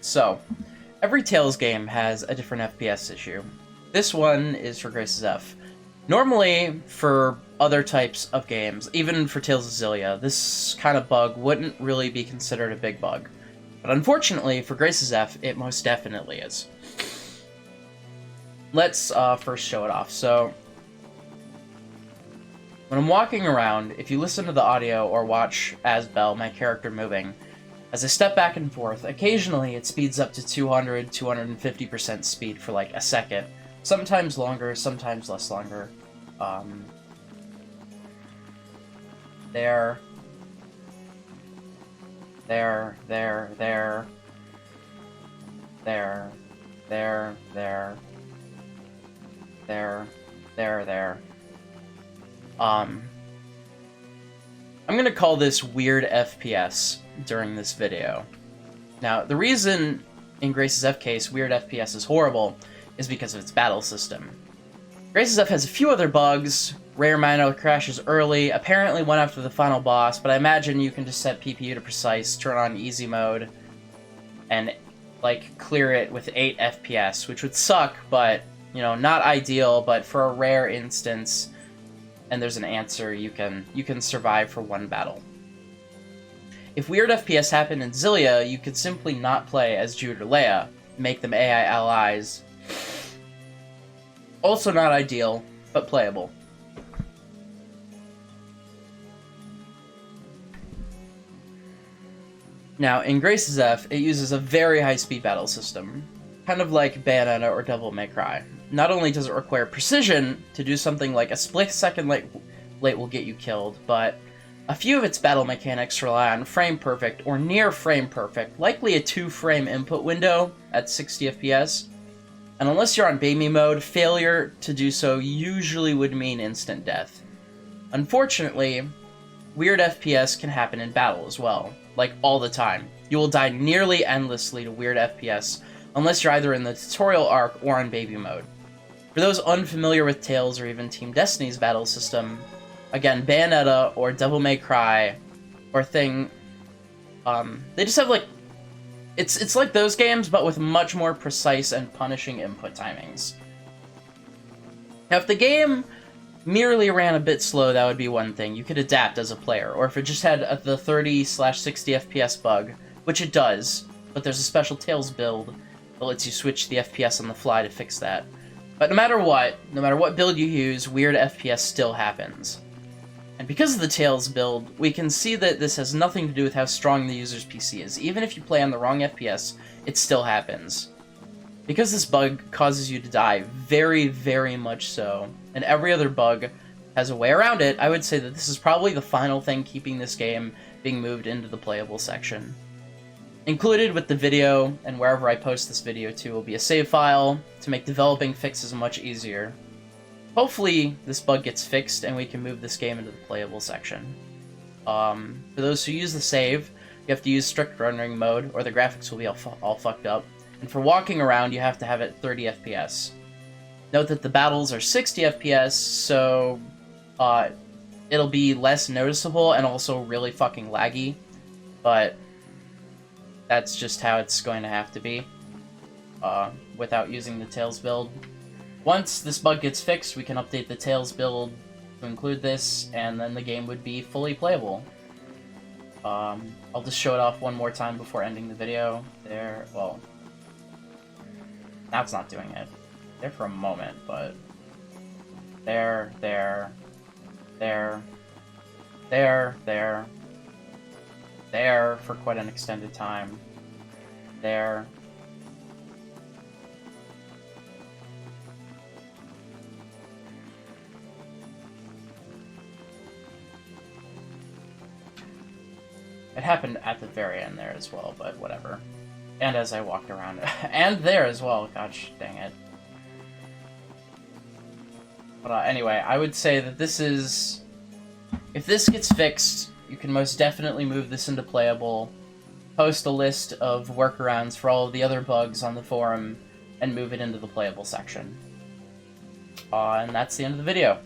So, every Tales game has a different FPS issue. This one is for Grace's F. Normally, for other types of games, even for Tales of Xillia, this kind of bug wouldn't really be considered a big bug. But unfortunately, for Grace's F, it most definitely is. Let's first show it off. So, when I'm walking around, if you listen to the audio or watch Asbel, my character moving, as I step back and forth, occasionally it speeds up to 200, 250% speed for like a second. Sometimes longer, sometimes less longer. There. There, there, there. There. There, there. There. There, there. I'm gonna call this weird FPS during this video. Now, the reason in Grace's F case weird FPS is horrible is because of its battle system. Grace's F has a few other bugs, rare minor crashes early, apparently one after the final boss, but I imagine you can just set PPU to precise, turn on easy mode, and, like, clear it with 8 FPS, which would suck, but, you know, not ideal, but for a rare instance, and there's an answer, you can survive for one battle. If weird FPS happened in Xillia, you could simply not play as Jude or Leia, make them AI allies. Also not ideal, but playable. Now, in Grace's F, it uses a very high-speed battle system, kind of like Bayonetta or Devil May Cry. Not only does it require precision to do something like a split-second late will get you killed, but a few of its battle mechanics rely on frame-perfect or near-frame-perfect, likely a 2-frame input window at 60 FPS. And unless you're on baby mode, failure to do so usually would mean instant death. Unfortunately, weird FPS can happen in battle as well, like all the time. You will die nearly endlessly to weird FPS unless you're either in the tutorial arc or on baby mode. For those unfamiliar with Tales or even Team Destiny's battle system, again, Bayonetta or Devil May Cry or Thing, they just have like, it's like those games, but with much more precise and punishing input timings. Now, if the game merely ran a bit slow, that would be one thing. You could adapt as a player, or if it just had the 30/60 FPS bug, which it does, but there's a special Tales build that lets you switch the FPS on the fly to fix that. But no matter what build you use, weird FPS still happens. And because of the Tales build, we can see that this has nothing to do with how strong the user's PC is. Even if you play on the wrong FPS, it still happens. Because this bug causes you to die very, very much so, and every other bug has a way around it, I would say that this is probably the final thing keeping this game being moved into the playable section. Included with the video, and wherever I post this video to, will be a save file to make developing fixes much easier. Hopefully, this bug gets fixed and we can move this game into the playable section. For those who use the save, you have to use strict rendering mode, or the graphics will be all fucked up. And for walking around, you have to have it 30 FPS. Note that the battles are 60 FPS, so it'll be less noticeable and also really fucking laggy. But that's just how it's going to have to be without using the Tales build. Once this bug gets fixed, we can update the Tales build to include this, and then the game would be fully playable. I'll just show it off one more time before ending the video. There, well, now it's not doing it. There for a moment, but there, there, there, there, there, there for quite an extended time, there. It happened at the very end there as well, but whatever. And as I walked around. And there as well, gosh dang it. But anyway, I would say that this is... If this gets fixed, you can most definitely move this into playable, post a list of workarounds for all of the other bugs on the forum, and move it into the playable section. And that's the end of the video.